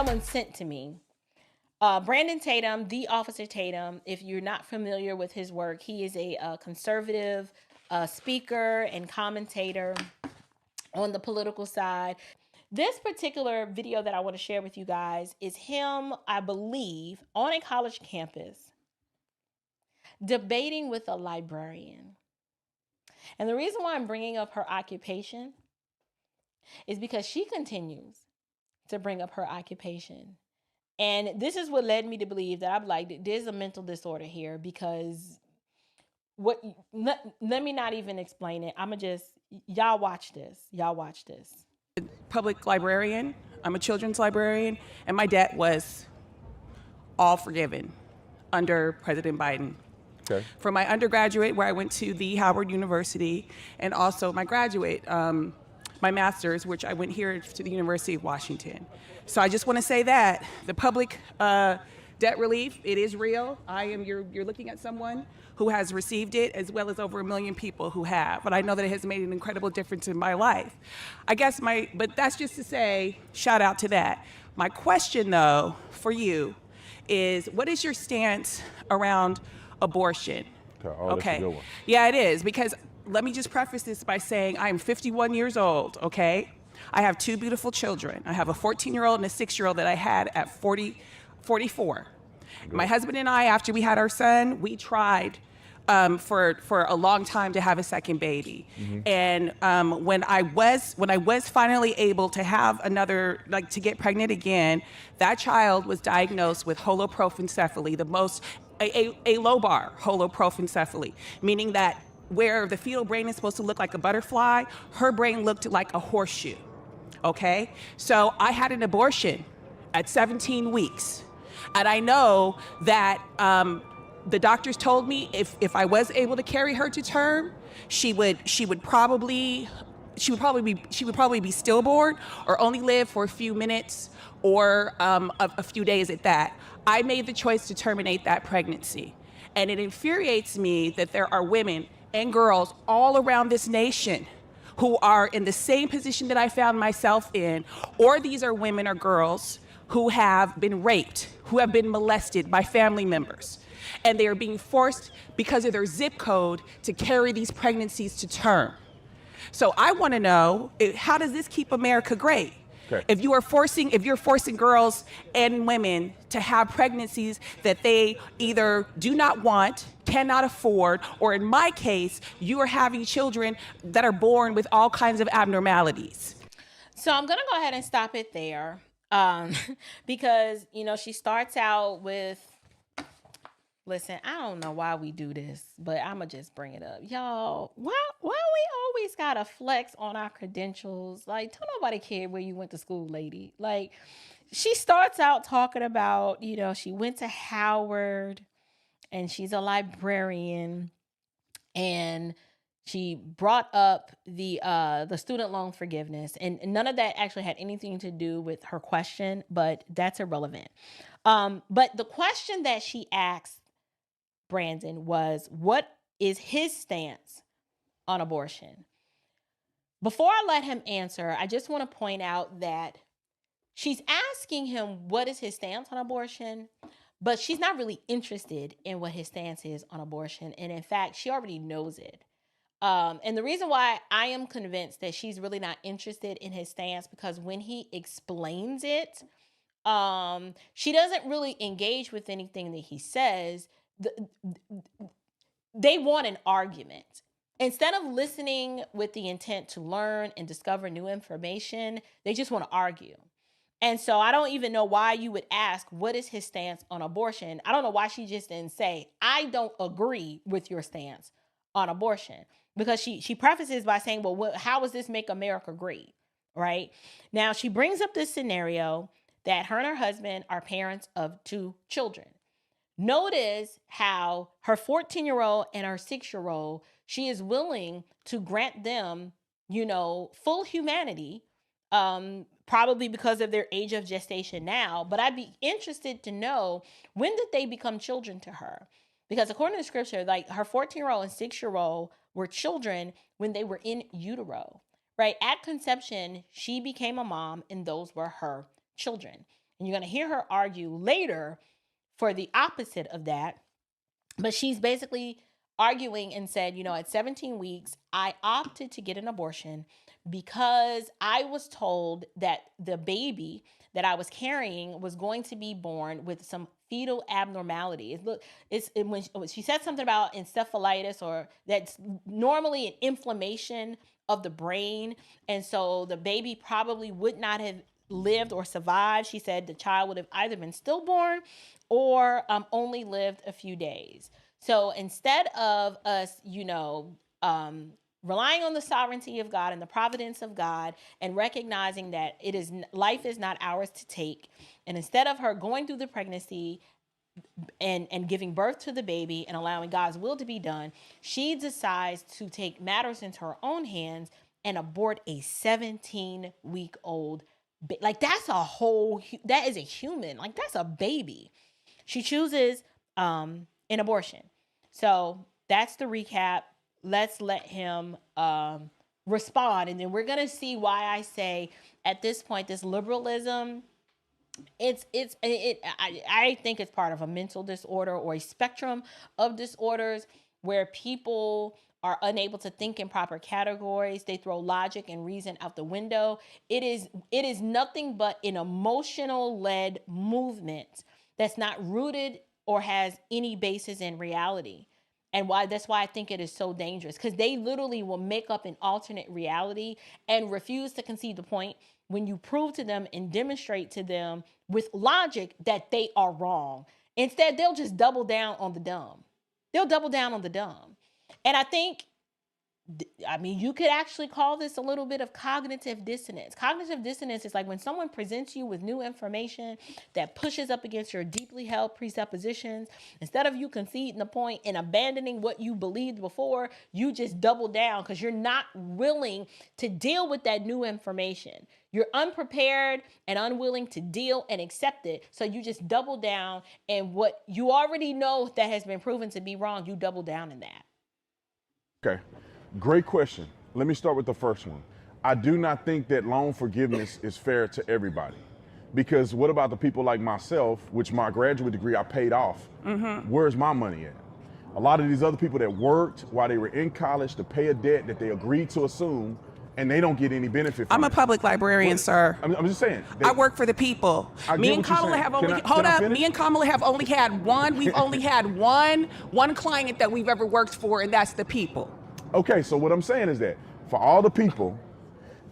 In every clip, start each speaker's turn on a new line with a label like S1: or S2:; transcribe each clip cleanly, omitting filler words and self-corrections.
S1: someone sent to me. Brandon Tatum, the Officer Tatum, if you're not familiar with his work, he is a conservative speaker and commentator on the political side. This particular video that I want to share with you guys is him, I believe, on a college campus debating with a librarian. And the reason why I'm bringing up her occupation is because she continues to bring up her occupation. And this is what led me to believe that I'm like, there's a mental disorder here, because let me not even explain it. I'ma just, y'all watch this. Y'all watch this.
S2: Public librarian. I'm a children's librarian, and my debt was all forgiven under President Biden.
S3: Okay.
S2: For my undergraduate, where I went to the Howard University, and also my graduate, my master's, which I went here to the University of Washington. So I just want to say that the public debt relief, it is real. You're looking at someone who has received it, as well as over 1 million people who have. But I know that it has made an incredible difference in my life. I guess but that's just to say, shout out to that. My question though, for you, is what is your stance around abortion?
S3: Okay. That's a good one.
S2: Yeah, it is, because let me just preface this by saying I am 51 years old, okay? I have 2 beautiful children. I have a 14-year-old and a 6-year-old that I had at 44. Good. My husband and I, after we had our son, we tried for a long time to have a second baby. Mm-hmm. And when I was finally able to have another, to get pregnant again, that child was diagnosed with holoprosencephaly, a lobar holoprosencephaly, meaning that where the fetal brain is supposed to look like a butterfly, her brain looked like a horseshoe, okay? So I had an abortion at 17 weeks. And I know that the doctors told me if I was able to carry her to term, she would probably be stillborn or only live for a few minutes or a few days at that. I made the choice to terminate that pregnancy. And it infuriates me that there are women and girls all around this nation who are in the same position that I found myself in, or these are women or girls who have been raped, who have been molested by family members, and they are being forced because of their zip code to carry these pregnancies to term. So I want to know, how does this keep America great? Okay. If you're forcing girls and women to have pregnancies that they either do not want, cannot afford, or in my case, you are having children that are born with all kinds of abnormalities.
S1: So I'm going to go ahead and stop it there, because, she starts out with, listen, I don't know why we do this, but I'm going to just bring it up. Y'all, why we always got to flex on our credentials? Like, don't nobody care where you went to school, lady. Like, she starts out talking about, she went to Howard and she's a librarian, and she brought up the student loan forgiveness, and none of that actually had anything to do with her question, but that's irrelevant. But the question that she asked Brandon was, what is his stance on abortion? Before I let him answer, I just want to point out that she's asking him what is his stance on abortion, but she's not really interested in what his stance is on abortion. And in fact, she already knows it. And the reason why I am convinced that she's really not interested in his stance, because when he explains it, she doesn't really engage with anything that he says. They want an argument. Instead of listening with the intent to learn and discover new information, they just want to argue. And so I don't even know why you would ask, what is his stance on abortion? I don't know why she just didn't say, I don't agree with your stance on abortion. Because she prefaces by saying, well, how does this make America great? Right? Now, she brings up this scenario that her and her husband are parents of 2 children. Notice how her 14-year-old and her 6-year-old, she is willing to grant them, full humanity, probably because of their age of gestation now. But I'd be interested to know, when did they become children to her? Because according to scripture, like, her 14-year-old and 6-year-old were children when they were in utero, right? At conception, she became a mom, and those were her children. And you're going to hear her argue later for the opposite of that. But she's basically arguing and said, you know, at 17 weeks, I opted to get an abortion because I was told that the baby that I was carrying was going to be born with some fetal abnormality. When she said something about encephalitis, or that's normally an inflammation of the brain. And so the baby probably would not have lived or survived. She said the child would have either been stillborn or only lived a few days. So instead of us, relying on the sovereignty of God and the providence of God, and recognizing that life is not ours to take, and instead of her going through the pregnancy and giving birth to the baby and allowing God's will to be done, she decides to take matters into her own hands and abort a 17-week-old. Like, that is a human. Like, that's a baby. She chooses an abortion. So that's the recap. Let's let him respond, and then we're gonna see why I say at this point this liberalism, I think it's part of a mental disorder or a spectrum of disorders where people are unable to think in proper categories. They throw logic and reason out the window. It is nothing but an emotional-led movement that's not rooted or has any basis in reality. And that's why I think it is so dangerous, because they literally will make up an alternate reality and refuse to concede the point when you prove to them and demonstrate to them with logic that they are wrong. Instead, they'll just double down on the dumb. And I think, you could actually call this a little bit of cognitive dissonance. Cognitive dissonance is like when someone presents you with new information that pushes up against your deeply held presuppositions. Instead of you conceding the point and abandoning what you believed before, you just double down because you're not willing to deal with that new information. You're unprepared and unwilling to deal and accept it. So you just double down, and what you already know that has been proven to be wrong, you double down in that.
S3: Okay. Great question. Let me start with the first one. I do not think that loan forgiveness is fair to everybody. Because what about the people like myself, which my graduate degree I paid off? Where's my money at? A lot of these other people that worked while they were in college to pay a debt that they agreed to assume, and they don't get any benefit from
S2: I'm a
S3: it.
S2: public librarian, sir.
S3: I'm just saying.
S2: I work for the people. Me and Kamala have only had one. We've only had one client that we've ever worked for, and that's the people.
S3: Okay, so what I'm saying is that for all the people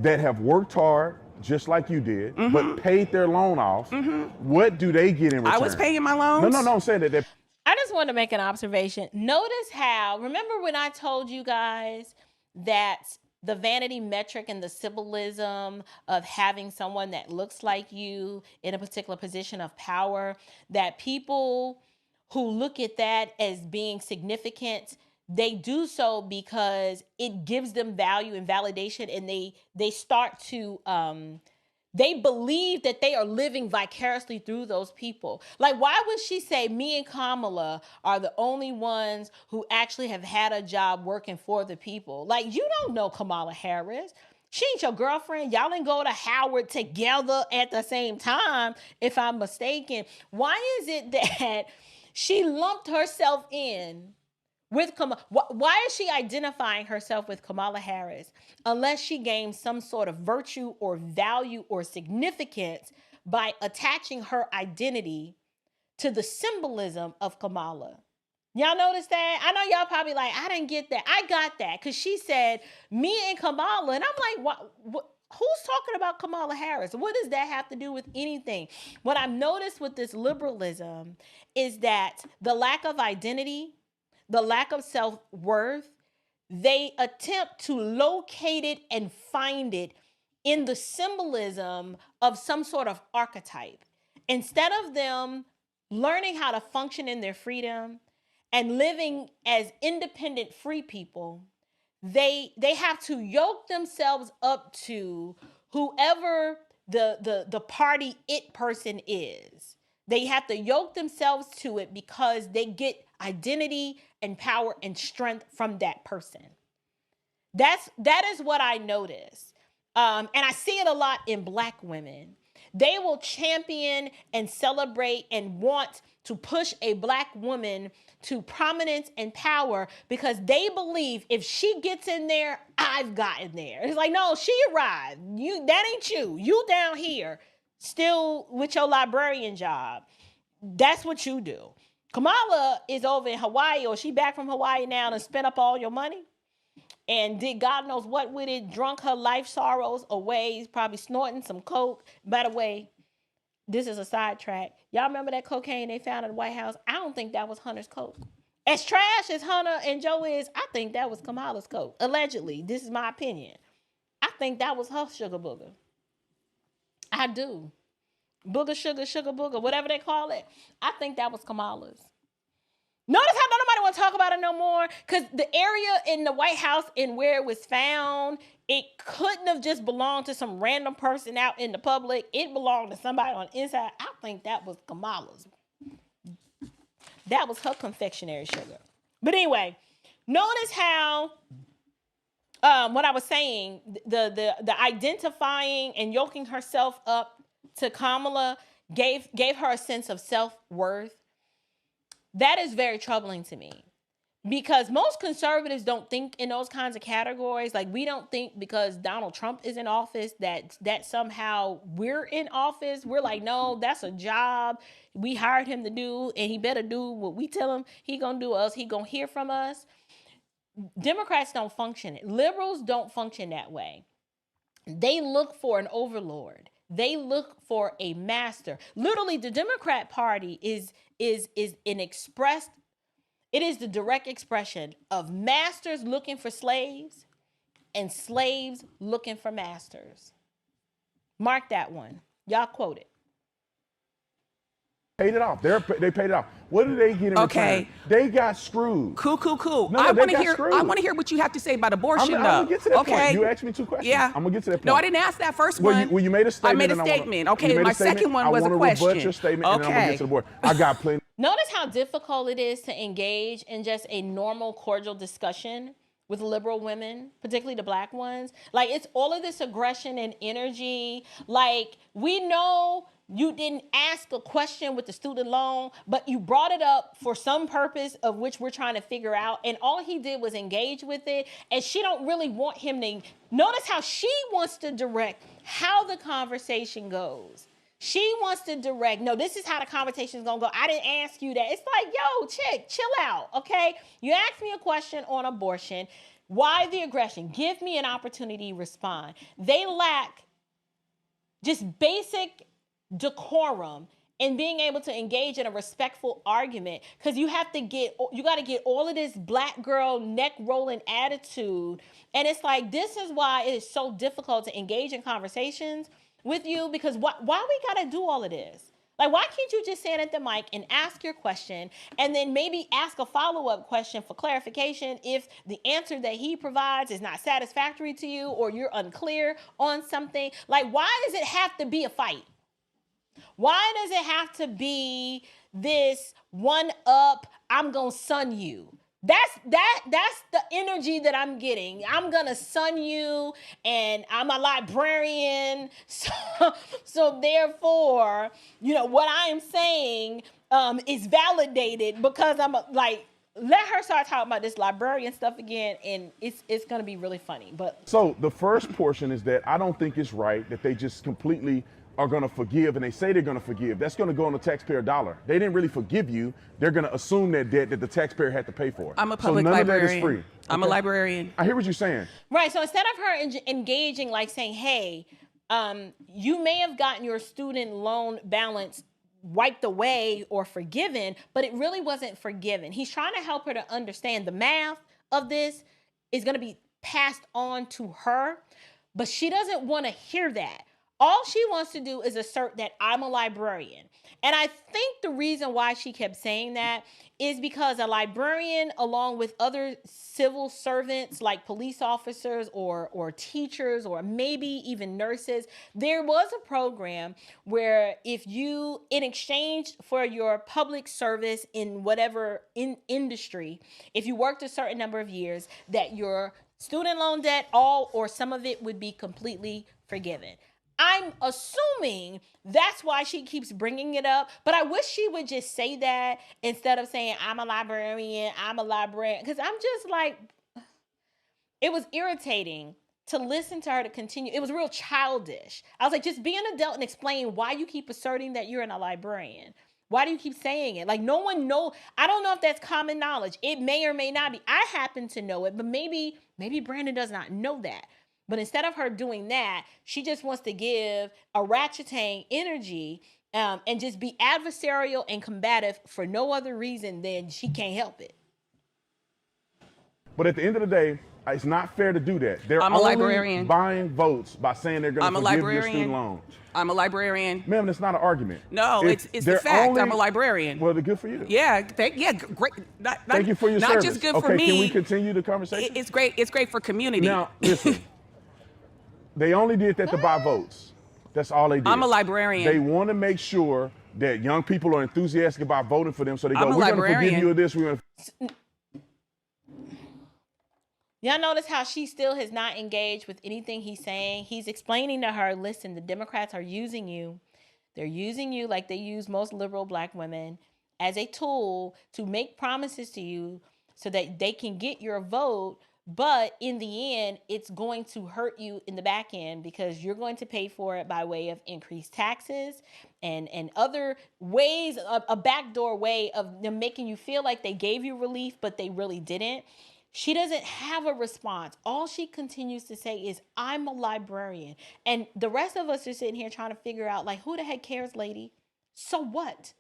S3: that have worked hard, just like you did, but paid their loan off, what do they get in return?
S2: I was paying my loans.
S3: No, I'm saying that.
S1: I just want to make an observation. Notice how, remember when I told you guys that the vanity metric and the symbolism of having someone that looks like you in a particular position of power, that people who look at that as being significant, they do so because it gives them value and validation, and they start to they believe that they are living vicariously through those people. Like, why would she say me and Kamala are the only ones who actually have had a job working for the people? Like, you don't know Kamala Harris. She ain't your girlfriend. Y'all didn't go to Howard together at the same time, if I'm mistaken. Why is it that she lumped herself in with Kamala? Why is she identifying herself with Kamala Harris unless she gains some sort of virtue or value or significance by attaching her identity to the symbolism of Kamala? Y'all notice that? I know y'all probably like, I didn't get that. I got that because she said me and Kamala, and I'm like, what? Who's talking about Kamala Harris? What does that have to do with anything? What I've noticed with this liberalism is that the lack of identity, the lack of self-worth, they attempt to locate it and find it in the symbolism of some sort of archetype. Instead of them learning how to function in their freedom and living as independent free people, they have to yoke themselves up to whoever the party it person is. They have to yoke themselves to it because they get identity and power and strength from that person. That is what I notice. And I see it a lot in Black women. They will champion and celebrate and want to push a Black woman to prominence and power because they believe if she gets in there, I've gotten there. It's like, no, she arrived. That ain't you. You down here still with your librarian job. That's what you do. Kamala is over in Hawaii, or she back from Hawaii now and spent up all your money and did God knows what with it, drunk her life sorrows away, probably snorting some coke. By the way, this is a sidetrack. Y'all remember that cocaine they found in the White House? I don't think that was Hunter's coke. As trash as Hunter and Joe is, I think that was Kamala's coke. Allegedly. This is my opinion. I think that was her sugar booger. I do. Booger, sugar booger, whatever they call it. I think that was Kamala's. Notice how nobody want to talk about it no more? Because the area in the White House and where it was found, it couldn't have just belonged to some random person out in the public. It belonged to somebody on the inside. I think that was Kamala's. That was her confectionery sugar. But anyway, notice how what I was saying, the identifying and yoking herself up to Kamala gave her a sense of self-worth. That is very troubling to me because most conservatives don't think in those kinds of categories. Like, we don't think because Donald Trump is in office that somehow we're in office. We're like, no, that's a job we hired him to do, and he better do what we tell him he gonna do us. He gonna hear from us. Democrats don't function. Liberals don't function that way. They look for an overlord. They look for a master. Literally, the Democrat Party is an expressed, it is the direct expression of masters looking for slaves and slaves looking for masters. Mark that one. Y'all quote it.
S3: Paid it off. They paid it off. What did they get in return? They got screwed.
S2: Cool.
S3: No,
S2: I want to
S3: hear
S2: hear what you have to say about abortion, though.
S3: I'm gonna get to that point. You asked me two questions.
S2: Yeah.
S3: I'm gonna get to that point.
S2: No, I didn't ask that first one.
S3: Well, you made a statement.
S2: I made a statement. Okay, my second one was a question.
S3: I want to rebut your statement, and then I'm gonna get to the board. I got plenty.
S1: Notice how difficult it is to engage in just a normal, cordial discussion with liberal women, particularly the Black ones. Like, it's all of this aggression and energy. Like, we know you didn't ask a question with the student loan, but you brought it up for some purpose of which we're trying to figure out. And all he did was engage with it. And she don't really want him to. Notice how she wants to direct how the conversation goes. She wants to direct, no, this is how the conversation is going to go. I didn't ask you that. It's like, yo, chick, chill out, okay? You asked me a question on abortion. Why the aggression? Give me an opportunity to respond. They lack just basic decorum in being able to engage in a respectful argument, because you got to get all of this Black girl neck rolling attitude. And it's like, this is why it is so difficult to engage in conversations with you, because why we got to do all of this? Like, why can't you just stand at the mic and ask your question and then maybe ask a follow-up question for clarification if the answer that he provides is not satisfactory to you or you're unclear on something? Like, why does it have to be a fight? Why does it have to be this one up, I'm going to sun you? That's the energy that I'm getting. I'm going to sun you, and I'm a librarian. So therefore, what I am saying is validated because let her start talking about this librarian stuff again, and it's going to be really funny. But
S3: so the first portion is that I don't think it's right that they just completely are going to forgive, and they say they're going to forgive. That's going to go on the taxpayer dollar. They didn't really forgive you. They're going to assume that debt that the taxpayer had to pay for.
S2: I'm a public
S3: librarian.
S2: librarian.
S3: Of that is free.
S2: I'm a librarian.
S3: I hear what you're saying.
S1: Right. So instead of her engaging, like saying, hey, you may have gotten your student loan balance wiped away or forgiven, but it really wasn't forgiven. He's trying to help her to understand the math of this is going to be passed on to her, but she doesn't want to hear that. All she wants to do is assert that I'm a librarian. And I think the reason why she kept saying that is because a librarian, along with other civil servants like police officers or teachers or maybe even nurses, there was a program where if you, in exchange for your public service in whatever industry, if you worked a certain number of years, that your student loan debt, all or some of it would be completely forgiven. I'm assuming that's why she keeps bringing it up. But I wish she would just say that instead of saying, I'm a librarian. Because I'm just like, it was irritating to listen to her to continue. It was real childish. I was like, just be an adult and explain why you keep asserting that you're a librarian. Why do you keep saying it? Like, no one knows. I don't know if that's common knowledge. It may or may not be. I happen to know it, but maybe Brandon does not know that. But instead of her doing that, she just wants to give a ratcheting energy and just be adversarial and combative for no other reason than she can't help it.
S3: But at the end of the day, it's not fair to do that. They're
S2: I'm a
S3: only
S2: librarian.
S3: buying votes by saying they're going to forgive your student loan.
S2: I'm a librarian.
S3: Ma'am, that's not an argument.
S2: No, it's the fact.
S3: Only,
S2: I'm a librarian.
S3: Well, good for you.
S2: Yeah, great.
S3: Thank you for your service.
S2: Not just good for me.
S3: Can we continue the conversation?
S2: It's great. It's great for community.
S3: Now, listen. They only did that to buy votes. That's all they did.
S2: I'm a librarian.
S3: They want to make sure that young people are enthusiastic about voting for them, so they go, we're going to forgive you of this.
S1: Y'all notice how she still has not engaged with anything he's saying? He's explaining to her, listen, the Democrats are using you. They're using you like they use most liberal black women as a tool to make promises to you so that they can get your vote. But in the end, it's going to hurt you in the back end because you're going to pay for it by way of increased taxes and other ways, a backdoor way of them making you feel like they gave you relief, but they really didn't. She doesn't have a response. All she continues to say is, I'm a librarian. And the rest of us are sitting here trying to figure out, like, who the heck cares, lady? So what?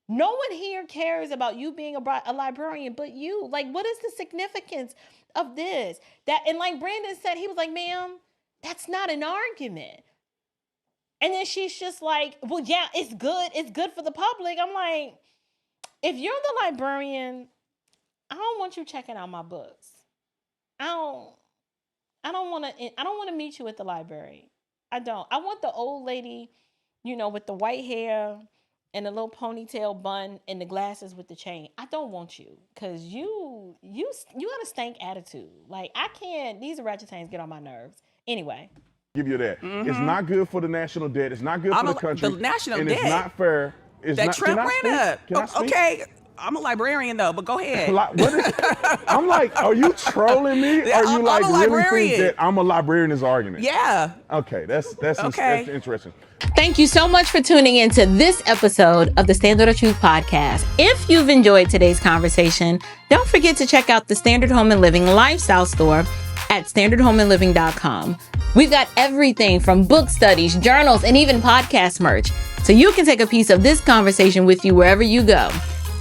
S1: No one here cares about you being a librarian but you. Like, what is the significance of this? And like Brandon said, he was like, ma'am, that's not an argument. And then she's just like, well, yeah, it's good. It's good for the public. I'm like, if you're the librarian, I don't want you checking out my books. I don't want to meet you at the library. I don't. I want the old lady, with the white hair and the little ponytail bun and the glasses with the chain. I don't want you because you got a stank attitude. Like, I can't. These orangutans get on my nerves. Anyway.
S3: Give you that. Mm-hmm. It's not good for the national debt. It's not good for the country.
S2: The national
S3: and
S2: debt.
S3: It's not fair.
S2: Trump ran up.
S3: Can I speak?
S2: Okay. I'm a librarian though, but go ahead.
S3: I'm like, are you trolling me? Or are you like really think that I'm a librarian is argument?
S2: Yeah.
S3: Okay, that's interesting.
S1: Thank you so much for tuning in to this episode of the Standard of Truth podcast. If you've enjoyed today's conversation, don't forget to check out the Standard Home and Living lifestyle store at standardhomeandliving.com. We've got everything from book studies, journals, and even podcast merch, so you can take a piece of this conversation with you wherever you go.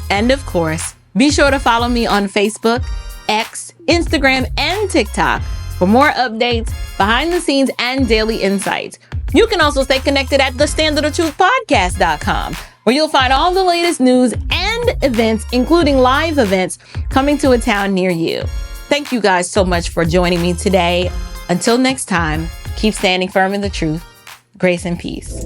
S1: And of course, be sure to follow me on Facebook, X, Instagram, and TikTok for more updates, behind the scenes, and daily insights. You can also stay connected at thestandardofTruthpodcast.com, where you'll find all the latest news and events, including live events coming to a town near you. Thank you guys so much for joining me today. Until next time, keep standing firm in the truth. Grace and peace.